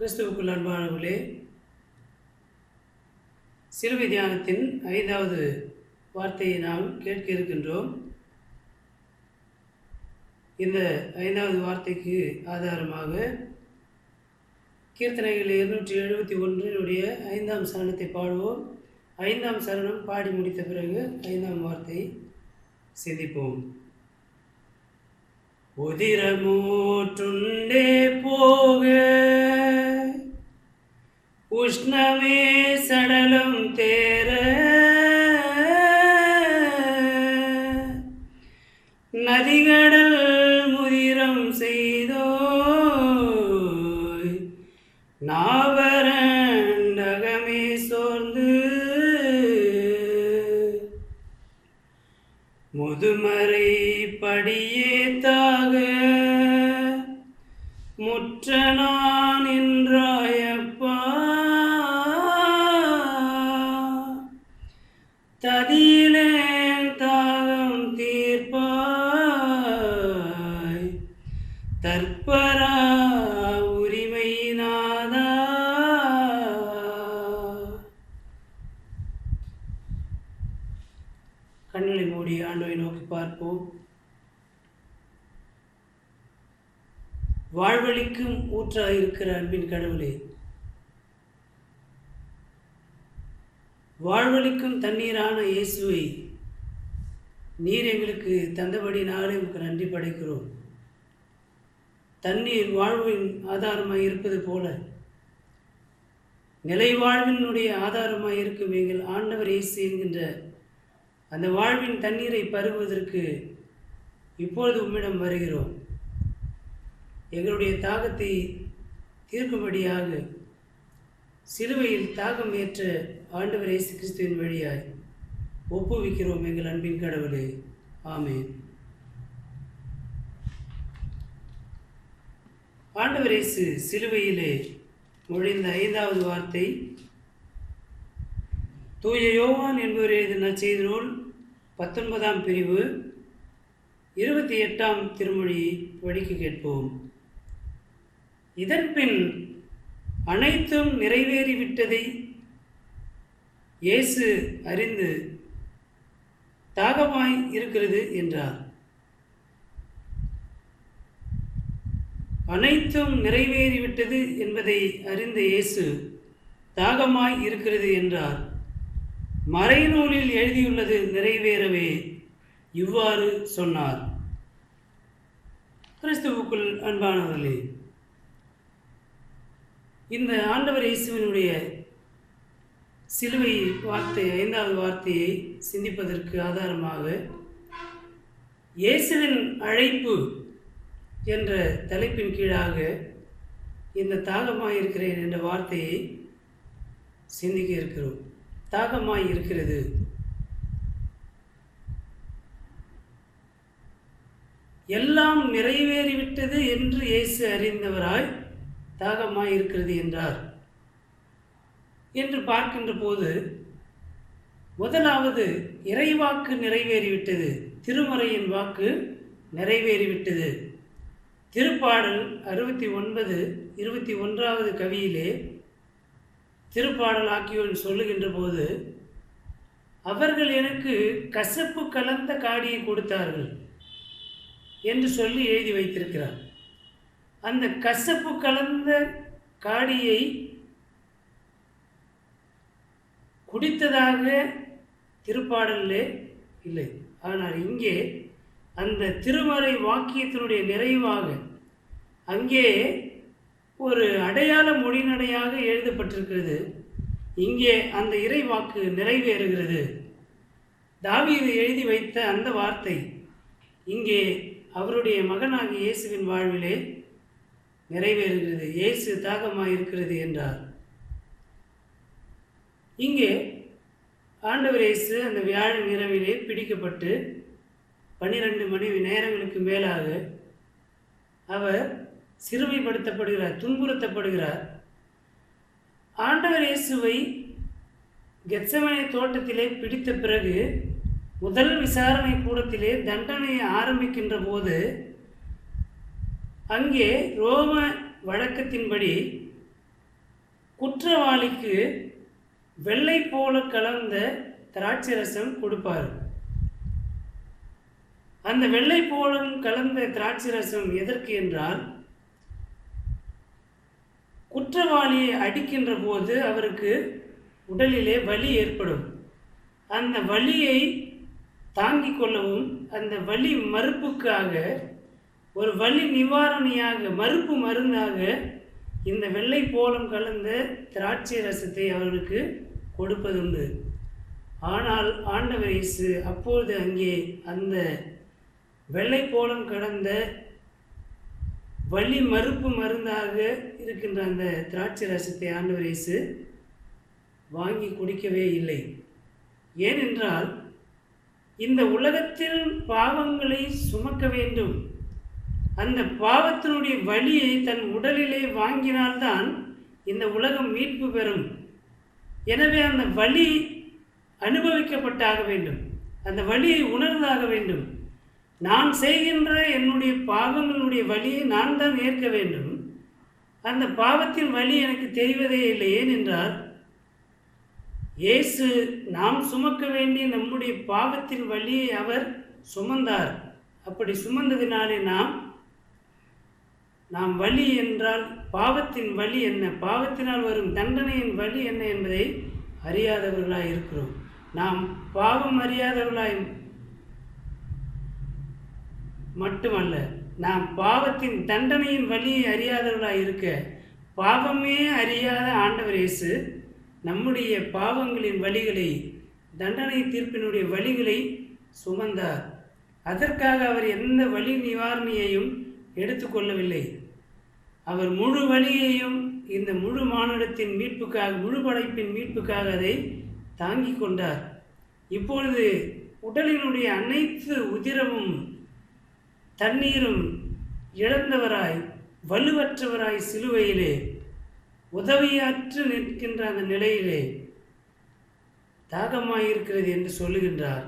கிறிஸ்துவுக்குள் அன்பானவர்களே, சிலுவை தியானத்தின் 5வது வார்த்தையை நாம் கேட்க இருக்கின்றோம். இந்த 5வது வார்த்தைக்கு ஆதாரமாக கீர்த்தனைகள் 271 5ஆம் சரணத்தை பாடுவோம். 5ஆம் சரணம் பாடி முடித்த பிறகு 5ஆம் வார்த்தையை சிந்திப்போம். உதிரமூற்றுண்டே போக உஷ்ணமே சடலம் தேர நதிகடல் முதிரம் செய்தோய் நாவரண்டகமே சோர்ந்து முதுமறை படியே தாக முற்றனான் என்றாயப்பா ததியிலே தாகம் தீர்ப்பாய் தற்பரா உரிமை நாதா. கண்களை மூடி ஆண்டவரை நோக்கி பார்ப்போம். வாழ்வழிக்கும் ஊற்றாக இருக்கிற அன்பின் கடவுளே, வாழ்வழிக்கும் தண்ணீரான இயேசுவை நீர் எங்களுக்கு தந்தபடி நாளே உங்களுக்கு நன்றி படைக்கிறோம். தண்ணீர் வாழ்வின் ஆதாரமாக இருப்பது போல நிலை வாழ்வினுடைய ஆதாரமாக இருக்கும் எங்கள் ஆண்டவர் இயேசு என்கின்ற அந்த வாழ்வின் தண்ணீரை பருகுவதற்கு இப்பொழுது உம்மிடம் வருகிறோம். எங்களுடைய தாகத்தை தீர்க்கும்படியாக சிலுவையில் தாகம் ஏற்ற ஆண்டவர் இயேசு கிறிஸ்துவின் வழியாய் ஒப்புவிக்கிறோம் எங்கள் அன்பின் கடவுளே. ஆமென். ஆண்டவர் இயேசு சிலுவையிலே மொழிந்த 5வது வார்த்தை தூய யோவான் என்பவர் எழுதின நற்செய்தி நூல் 19ஆம் பிரிவு 28ஆம் திருமொழி படிக்க கேட்போம். இதன்பின் அனைத்தும் நிறைவேறிவிட்டதை இயேசு அறிந்து தாகமாய் இருக்கிறது என்றார். அனைத்தும் நிறைவேறிவிட்டது என்பதை அறிந்த இயேசு தாகமாய் இருக்கிறது என்றார். மறைநூலில் எழுதியுள்ளது நிறைவேறவே இவ்வாறு சொன்னார். கிறிஸ்துவுக்குள் அன்பானவர்களே, இந்த ஆண்டவர் இயேசுவினுடைய சிலுவை வார்த்தை 5வது வார்த்தையை சிந்திப்பதற்கு ஆதாரமாக இயேசுவின் அழைப்பு என்ற தலைப்பின் கீழாக இந்த தாகமாய் இருக்கிறேன் என்ற வார்த்தையை சிந்திக்க இருக்கிறோம். தாகமாய் இருக்கிறது. எல்லாம் நிறைவேறிவிட்டது என்று இயேசு அறிந்தவராய் தாகமாய் இருக்கிறது என்றார் என்று பார்க்கின்ற போது, முதலாவது இறைவாக்கு நிறைவேறிவிட்டது, திருமறையின் வாக்கு நிறைவேறிவிட்டது. திருப்பாடல் 69:21 கவியிலே திருப்பாடல் ஆக்கியோன் சொல்லுகின்ற போது, அவர்கள் எனக்கு கசப்பு கலந்த காடியை கொடுத்தார்கள் என்று சொல்லி எழுதி வைத்திருக்கிறார். அந்த கசப்பு கலந்த காடியை குடித்ததாக திருப்பாடலே இல்லை. ஆனால் இங்கே அந்த திருமறை வாக்கியத்தினுடைய நிறைவாக அங்கே ஒரு அடையாள மொழிநடையாக எழுதப்பட்டிருக்கிறது. இங்கே அந்த இறை வாக்கு நிறைவேறுகிறது. தாவீது எழுதி வைத்த அந்த வார்த்தை இங்கே அவருடைய மகனாகிய இயேசுவின் வாழ்விலே நிறைவேறுகிறது. இயேசு தாகமாய் இருக்கிறது என்றார். இங்கே ஆண்டவர் இயேசு அந்த வியாழன் இரவிலே பிடிக்கப்பட்டு 12 மணி நேரங்களுக்கு மேலாக அவர் சிறுமைப்படுத்தப்படுகிறார், துன்புறுத்தப்படுகிறார். ஆண்டவர் இயேசுவை கெத்செமனே தோட்டத்திலே பிடித்த பிறகு முதல் விசாரணை கூடத்திலே தண்டனையை ஆரம்பிக்கின்ற போது அங்கே ரோம வழக்கத்தின்படி குற்றவாளிக்கு வெள்ளை போல கலந்த திராட்சை ரசம் கொடுப்பார். அந்த வெள்ளை போலம் கலந்த திராட்சை ரசம் எதற்கு என்றால், குற்றவாளியை அடிக்கின்ற போது அவருக்கு உடலிலே வலி ஏற்படும். அந்த வலியை தாங்கிக் கொள்ளவும், அந்த வலி மறுப்புக்காக, ஒரு வலி நிவாரணியாக, மறுப்பு மருந்தாக இந்த வெள்ளை போலம் கலந்த திராட்சை ரசத்தை அவர்களுக்கு கொடுப்பதுண்டு. ஆனால் ஆண்டவர் இயேசு அப்பொழுது அங்கே அந்த வெள்ளை போலம் கலந்த வலி மறுப்பு மருந்தாக இருக்கின்ற அந்த திராட்சை ரசத்தை ஆண்டவர் இயேசு வாங்கி குடிக்கவே இல்லை. ஏனென்றால் இந்த உலகத்தில் பாவங்களை சுமக்க வேண்டும். அந்த பாவத்தினுடைய வலியை தன் உடலிலே வாங்கினால்தான் இந்த உலகம் மீட்பு பெறும். எனவே அந்த வலி அனுபவிக்கப்பட்டாக வேண்டும், அந்த வலியை உணர்ந்தாக வேண்டும். நான் செய்கின்ற என்னுடைய பாவங்களுடைய வலியை நான் தான் ஏற்க வேண்டும். அந்த பாவத்தின் வலி எனக்கு தெரிவதே இல்லை. ஏனென்றால் இயேசு நாம் சுமக்க வேண்டிய நம்முடைய பாவத்தின் வலியை அவர் சுமந்தார். அப்படி சுமந்ததினாலே நாம் வலி என்றால் பாவத்தின் வலி என்ன, பாவத்தினால் வரும் தண்டனையின் வலி என்ன என்பதை அறியாதவர்களாய் இருக்கிறோம். நாம் பாவம் அறியாதவர்களாய் மட்டுமல்ல, நாம் பாவத்தின் தண்டனையின் வலியை அறியாதவர்களாய் இருக்க, பாவமே அறியாத ஆண்டவர் இயேசு நம்முடைய பாவங்களின் வலிகளை, தண்டனை தீர்ப்பினுடைய வலிகளை சுமந்தார். அதற்காக அவர் எந்த வலி நிவாரணியையும் எடுத்துக்கொள்ளவில்லை. அவர் முழு வலியையும் இந்த முழு மானுடத்தின் மீட்புக்காக, முழு படைப்பின் மீட்புக்காக அதை தாங்கி கொண்டார். இப்பொழுது உடலினுடைய அனைத்து உதிரமும் தண்ணீரும் இழந்தவராய், வலுவற்றவராய் சிலுவையிலே உதவியற்று நிற்கின்ற அந்த நிலையிலே தாகமாயிருக்கிறது என்று சொல்லுகின்றார்.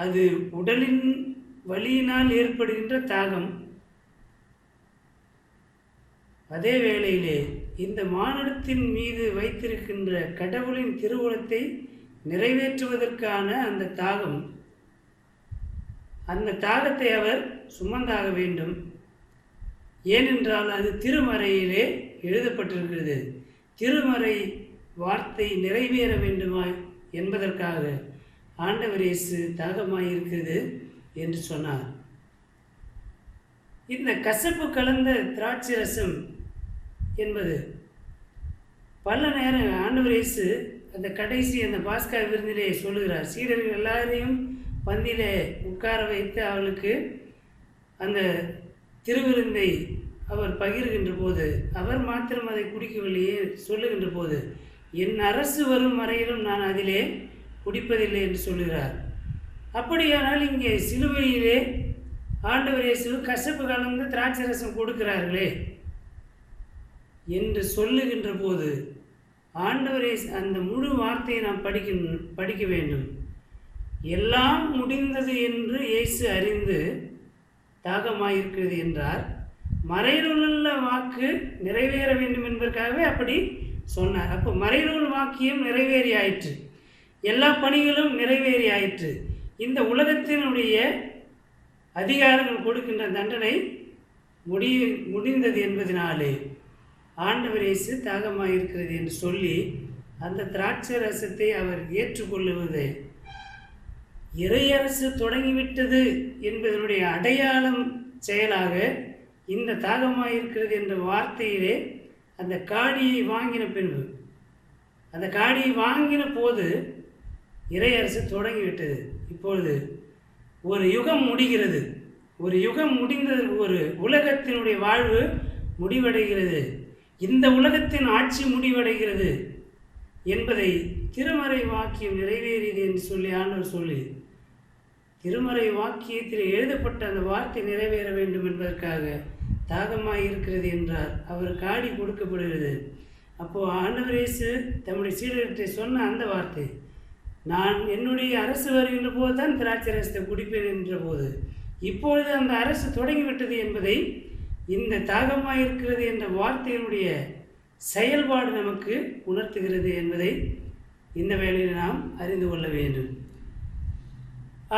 அது உடலின் வலியினால் ஏற்படுகின்ற தாகம். அதே வேளையிலே இந்த மானுடத்தின் மீது வைத்திருக்கின்ற கடவுளின் திருவுளத்தை நிறைவேற்றுவதற்கான அந்த தாகம், அந்த தாகத்தை அவர் சுமந்தாக வேண்டும். ஏனென்றால் அது திருமறையிலே எழுதப்பட்டிருக்கிறது. திருமறை வார்த்தை நிறைவேற வேண்டுமா என்பதற்காக ஆண்டவர் இயேசு தாகமாயிருக்கிறது என்று சொன்னார். இந்த கசப்பு கலந்த திராட்சை ரசம் என்பது பல நேரம் ஆண்டவர் இயேசு அந்த கடைசி அந்த பாஸ்கா விருந்திலே சொல்லுகிறார். சீடர்கள் எல்லாரையும் பந்தியிலே உட்கார வைத்து அவளுக்கு அந்த திருவிருந்தை அவர் பகிர்கின்ற போது, அவர் மாத்திரம் அதை குடிக்கவில்லையே, சொல்லுகின்ற போது, என் அரசு வரும் வரையிலும் நான் அதிலே குடிப்பதில்லை என்று சொல்லுகிறார். அப்படியானால் இங்கே சிலுவையிலே ஆண்டவர் இயேசு கசப்பு கலந்து திராட்சை ரசம் கொடுக்கிறார்களே என்று சொல்லுகின்ற போது, ஆண்டவர் இயேசு அந்த முழு வார்த்தையை நாம் படிக்க வேண்டும். எல்லாம் முடிந்தது என்று இயேசு அறிந்து தாகமாயிருக்கிறது என்றார். மறைநூலுள்ள வாக்கு நிறைவேற வேண்டும் என்பதற்காகவே அப்படி சொன்னார். அப்போ மறைநூல் வாக்கியம் நிறைவேறி ஆயிற்று, எல்லா பணிகளும் நிறைவேறி ஆயிற்று. இந்த உலகத்தினுடைய அதிகாரங்கள் கொடுக்கின்ற தண்டனை முடிந்தது என்பதனாலே ஆண்டவர் இயேசு தாகமாயிருக்கிறது என்று சொல்லி அந்த திராட்சை ரசத்தை அவர் ஏற்றுக்கொள்ளுவது இறையரசு தொடங்கிவிட்டது என்பதனுடைய அடையாளம் செயலாக இந்த தாகமாயிருக்கிறது என்ற வார்த்தையிலே அந்த காடியை வாங்கின பின்பு, அந்த காடியை வாங்கின போது இறையரசு தொடங்கிவிட்டது. இப்பொழுது ஒரு யுகம் முடிகிறது. ஒரு யுகம் முடிந்ததற்கு ஒரு உலகத்தினுடைய வாழ்வு முடிவடைகிறது. இந்த உலகத்தின் ஆட்சி முடிவடைகிறது என்பதை திருமறை வாக்கியம் நிறைவேறியது என்று சொல்லி ஆண்டவர் சொல்லி, திருமறை வாக்கியத்தில் எழுதப்பட்ட அந்த வார்த்தை நிறைவேற வேண்டும் என்பதற்காக தாகமாக இருக்கிறது என்றார். அவர் காடி கொடுக்கப்படுகிறது. அப்போது ஆண்டவர் இயேசு தம்முடைய சீடர்கிட்ட சொன்ன அந்த வார்த்தை, நான் என்னுடைய அரசு வருகின்ற போது தான் திராட்சை ரசத்தை குடிப்பேன் என்ற போது, இப்பொழுது அந்த அரசு தொடங்கிவிட்டது என்பதை இந்த தாகமாக இருக்கிறது என்ற வார்த்தையினுடைய செயல்பாடு நமக்கு உணர்த்துகிறது என்பதை இந்த வேளையில் நாம் அறிந்து கொள்ள வேண்டும்.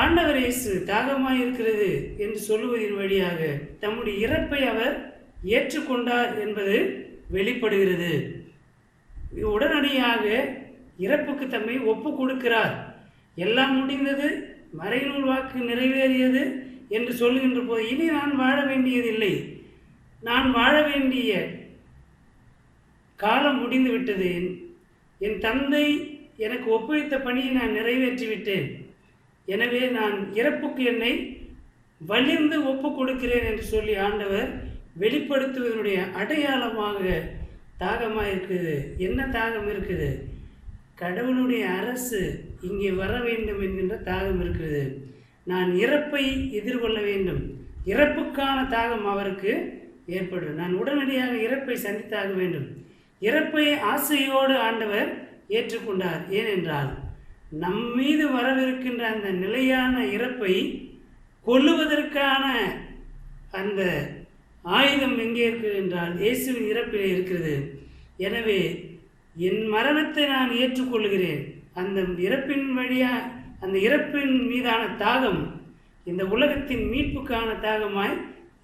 ஆண்டவர் இயேசு தாகமாய் இருக்கிறது என்று சொல்லுவதன் வழியாக தம்முடைய இறப்பை அவர் ஏற்றுக்கொண்டார் என்பது வெளிப்படுகிறது. உடனடியாக இறப்புக்கு தம்மை ஒப்பு கொடுக்கிறார். எல்லாம் முடிந்தது, மறைநூல் வாக்கு நிறைவேறியது என்று சொல்லுகின்ற போது இனி நான் வாழ வேண்டியதில்லை, நான் வாழ வேண்டிய காலம் முடிந்து விட்டது, என் தந்தை எனக்கு ஒப்புவித்த பணியை நான் நிறைவேற்றிவிட்டேன், எனவே நான் இறப்புக்கு என்னை வலிந்து ஒப்பு கொடுக்கிறேன் என்று சொல்லி ஆண்டவர் வெளிப்படுத்துவதனுடைய அடையாளமாக தாகமாக இருக்குது. என்ன தாகம் இருக்குது? கடவுளுடைய அரசு இங்கே வர வேண்டும் என்கின்ற தாகம் இருக்குது. நான் இறப்பை எதிர்கொள்ள வேண்டும், இறப்புக்கான தாகம் அவருக்கு ஏற்படும். நான் உடனடியாக இறப்பை சந்தித்தாக வேண்டும். இறப்பை ஆசையோடு ஆண்டவர் ஏற்றுக்கொண்டார். ஏனென்றால் நம் மீது வரவிருக்கின்ற அந்த நிலையான இறப்பை கொல்லுவதற்கான அந்த ஆயுதம் எங்கே இருக்கிறது என்றால் இயேசுவின் இறப்பிலே இருக்கிறது. எனவே என் மரணத்தை நான் ஏற்றுக்கொள்கிறேன். அந்த இறப்பின் வழியாக அந்த இறப்பின் மீதான தாகம் இந்த உலகத்தின் மீட்புக்கான தாகமாய்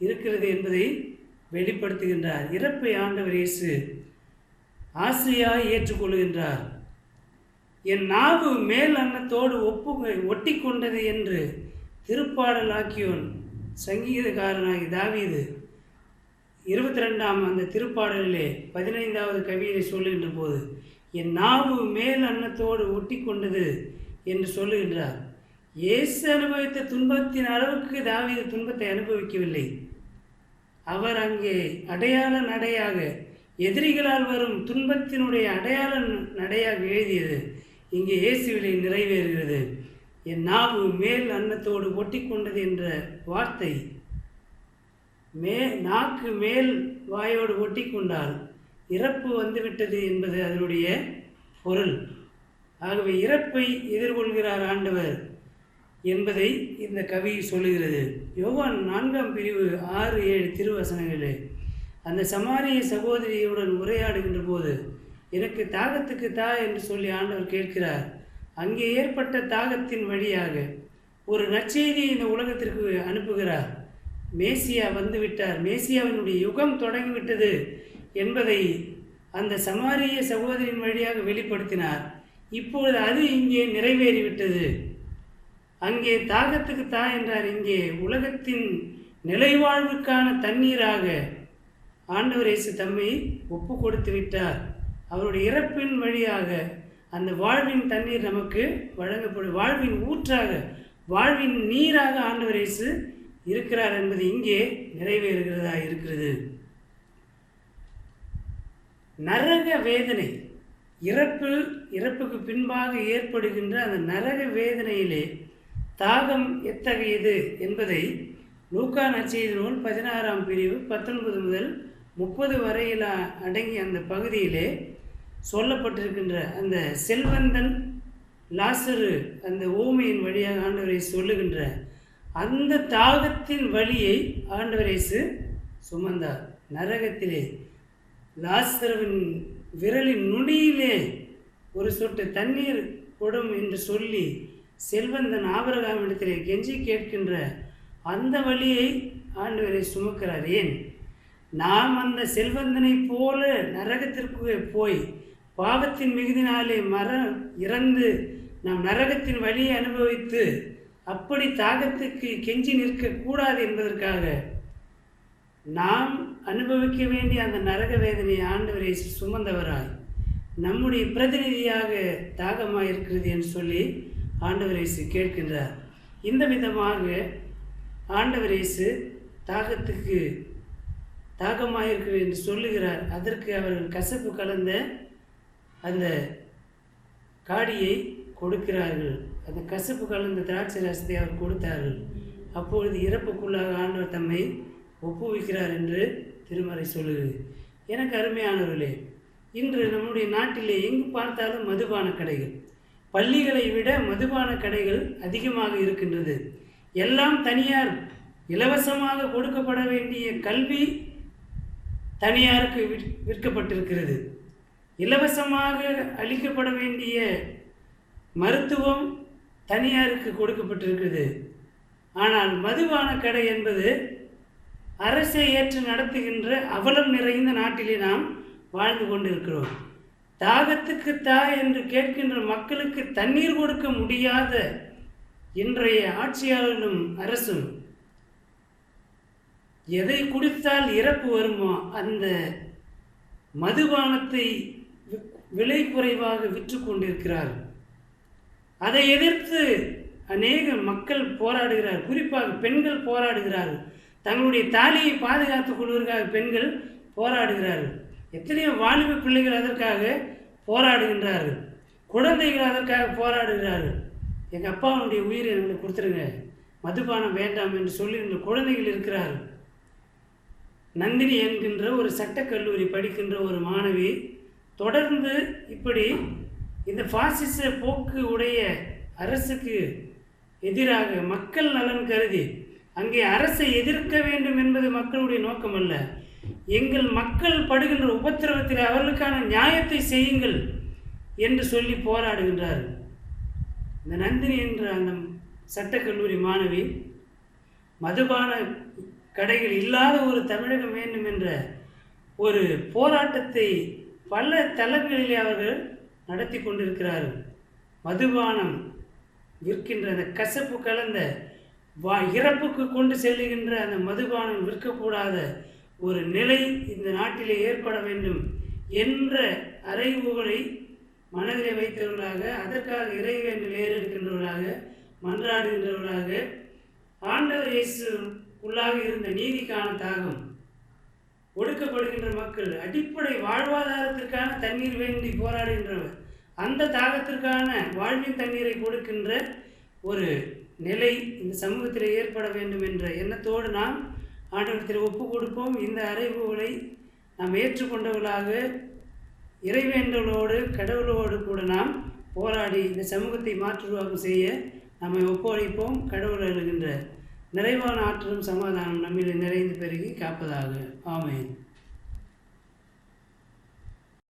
இருக்கிறது என்பதை வெளிப்படுத்துகின்றார். இறப்பை ஆண்டவர் இயேசு ஆசையாய் ஏற்றுக்கொள்கின்றார். என் நாவு மேல் அன்னத்தோடு ஒட்டி கொண்டது என்று திருப்பாடலாக்கியோன் சங்கீதக்காரனாகி தாவீது 22ஆம் அந்த திருப்பாடலிலே 15வது கவியை சொல்லுகின்ற போது என் நாவு மேல் அன்னத்தோடு ஒட்டி கொண்டது என்று சொல்லுகின்றார். இயேசு அனுபவித்த துன்பத்தின் அளவுக்கு தாவீது துன்பத்தை அனுபவிக்கவில்லை. அவர் அங்கே அடையாள நடையாக எதிரிகளால் வரும் துன்பத்தினுடைய அடையாள நடையாக எழுதியது இங்கே இயேசுவிலே நிறைவேறுகிறது. என் நாவு மேல் அன்னத்தோடு ஒட்டி கொண்டது என்ற வார்த்தை நாக்கு மேல் வாயோடு ஒட்டி கொண்டால் இறப்பு வந்துவிட்டது என்பது அதனுடைய பொருள். ஆகவே இறப்பை எதிர்கொள்கிறார் ஆண்டவர் என்பதை இந்த கவி சொல்லுகிறது. யோவான் 4ஆம் பிரிவு 6-7 திருவசனங்களே அந்த சமாரிய சகோதரியுடன் உரையாடுகின்ற போது எனக்கு தாகத்துக்கு தா என்று சொல்லி ஆண்டவர் கேட்கிறார். அங்கே ஏற்பட்ட தாகத்தின் வழியாக ஒரு நற்செய்தியை இந்த உலகத்திற்கு அனுப்புகிறார். மேசியா வந்துவிட்டார், மேசியாவினுடைய யுகம் தொடங்கிவிட்டது என்பதை அந்த சமாரிய சகோதரியின் வழியாக வெளிப்படுத்தினார். இப்பொழுது அது இங்கே நிறைவேறிவிட்டது. அங்கே தாகத்துக்கு தா என்றார், இங்கே உலகத்தின் நிலைவாழ்வுக்கான தண்ணீராக ஆண்டவர் இயேசு தம்மை ஒப்பு கொடுத்து விட்டார். அவருடைய இறப்பின் வழியாக அந்த வாழ்வின் தண்ணீர் நமக்கு வழங்கப்படும். வாழ்வின் ஊற்றாக, வாழ்வின் நீராக ஆண்டவர் இயேசு இருக்கிறார் என்பது இங்கே நிறைவேறுகிறதா இருக்கிறது. நரக வேதனை, இறப்புக்கு பின்பாக ஏற்படுகின்ற அந்த நரக வேதனையிலே தாகம் எத்தகையது என்பதை லூக்கா நற்செய்தி நூல் 16ஆம் பிரிவு 19 முதல் 30 வரையில் அடங்கிய அந்த பகுதியிலே சொல்லப்பட்டிருக்கின்ற அந்த செல்வந்தன் லாசரு அந்த ஊமையின் வழியாக ஆண்டவரை சொல்லுகின்ற அந்த தாகத்தின் வழியை ஆண்டவர் இயேசு சுமந்தார். நரகத்திலே லாசருவின் விரலின் நுனியிலே ஒரு சொட்டு தண்ணீர் கொடும் என்று சொல்லி செல்வந்தன் ஆபிரகாமிடத்திலே கெஞ்சி கேட்கின்ற அந்த வழியை ஆண்டவரை சுமக்கிறார். ஏன்? நாம் அந்த செல்வந்தனை போல நரகத்திற்கு போய் பாவத்தின் மிகுதினாலே இறந்து நாம் நரகத்தின் வழியை அனுபவித்து அப்படி தாகத்துக்கு கெஞ்சி நிற்கக்கூடாது என்பதற்காக நாம் அனுபவிக்க வேண்டிய அந்த நரக வேதனையை ஆண்டவரை சுமந்தவராய் நம்முடைய பிரதிநிதியாக தாகமாக இருக்கிறது என்று சொல்லி ஆண்டவர் இயேசு கேட்கின்றார். இந்த விதமாக ஆண்டவர் இயேசு தாகமாக இருக்கிறது என்று சொல்லுகிறார். அதற்கு அவர்கள் கசப்பு கலந்த அந்த காடியை கொடுக்கிறார்கள். அந்த கசப்பு கலந்த திராட்சை ரசத்தை அவர் கொடுத்தார்கள். அப்பொழுது இறப்புக்குள்ளாக ஆண்டவர் தம்மை ஒப்புவிக்கிறார் என்று திருமறை சொல்லுகிறது. எனக்கு அருமையானவர்களே, இன்று நம்முடைய நாட்டிலே எங்கு பார்த்தாலும் மதுபான கடைகள், பள்ளிகளை விட மதுபான கடைகள் அதிகமாக இருக்கின்றது. எல்லாம் தனியார் இலவசமாக கொடுக்கப்பட வேண்டிய கல்வி தனியாருக்கு விற்கப்பட்டிருக்கிறது. இலவசமாக அளிக்கப்பட வேண்டிய மருத்துவம் தனியாருக்கு கொடுக்கப்பட்டிருக்கிறது. ஆனால் மதுபான கடை என்பது அரசை ஏற்று நடத்துகின்ற அவலம் நிறைந்த நாட்டிலே நாம் வாழ்ந்து கொண்டிருக்கிறோம். தாகத்துக்கு தா என்று கேட்கின்ற மக்களுக்கு தண்ணீர் கொடுக்க முடியாத இன்றைய ஆட்சியாளர்களும் அரசும் எதை குடித்தால் இறப்பு வருமோ அந்த மதுபானத்தை விலை குறைவாக விற்று கொண்டிருக்கிறார்கள். அதை எதிர்த்து அநேக மக்கள் போராடுகிறார். குறிப்பாக பெண்கள் போராடுகிறார்கள். தங்களுடைய தாலியை பாதுகாத்துக் கொள்வதற்காக பெண்கள் போராடுகிறார்கள். எத்தனையோ வாலிப பிள்ளைகள் அதற்காக போராடுகின்றார்கள். குழந்தைகள் அதற்காக போராடுகிறார்கள். எங்கள் அப்பாவுடைய உயிரை எங்களுக்கு கொடுத்துருங்க, மதுபானம் வேண்டாம் என்று சொல்லுகின்ற குழந்தைகள் இருக்கிறார்கள். நந்தினி என்கின்ற ஒரு சட்டக்கல்லூரி படிக்கின்ற ஒரு மாணவி தொடர்ந்து இப்படி இந்த பாசிச போக்கு உடைய அரசுக்கு எதிராக மக்கள் நலன் கருதி அங்கே அரசை எதிர்க்க வேண்டும் என்பது மக்களுடைய நோக்கம் அல்ல. எங்கள் மக்கள் படுகின்ற உபத்திரவத்தில் அவர்களுக்கான நியாயத்தை செய்யுங்கள் என்று சொல்லி போராடுகின்றார்கள். இந்த நந்தினி என்ற அந்த சட்டக்கல்லூரி மாணவி மதுபான கடைகள் இல்லாத ஒரு தமிழகம் வேண்டும் என்ற ஒரு போராட்டத்தை பல தளங்களிலே அவர்கள் நடத்தி கொண்டிருக்கிறார்கள். மதுபானம் விற்கின்ற அந்த கசப்பு கலந்த இறப்புக்கு கொண்டு செல்லுகின்ற அந்த மதுபானம் விற்கக்கூடாத ஒரு நிலை இந்த நாட்டிலே ஏற்பட வேண்டும் என்ற அறைகூவலை மனதிலே வைத்தவர்களாக, அதற்காக இறைவேண்டல் ஏறெடுக்கின்றவர்களாக, மன்றாடுகின்றவர்களாக, ஆண்டவர் இயேசு உள்ளாக இருந்த நீதிக்கான தாகம், ஒடுக்கப்படுகின்ற மக்கள் அடிப்படை வாழ்வாதாரத்திற்கான தண்ணீர் வேண்டி போராடுகின்றவர், அந்த தாகத்திற்கான வாழ்வின் தண்ணீரை கொடுக்கின்ற ஒரு நிலை இந்த சமூகத்தில் ஏற்பட வேண்டும் என்ற எண்ணத்தோடு நாம் ஆண்டவரத்தில் ஒப்பு கொடுப்போம். இந்த அறைகூவலை நாம் ஏற்றுக்கொண்டவர்களாக இறைவேண்டலோடு கடவுளோடு கூட நாம் போராடி இந்த சமூகத்தை மாற்றுருவாக்கம் செய்ய நம்மை ஒப்படைப்போம். கடவுள் அருள்கின்ற நிறைவான ஆற்றலும் சமாதானம் நம்மில் நிறைந்து பெருகி காப்பதாக. ஆமென்.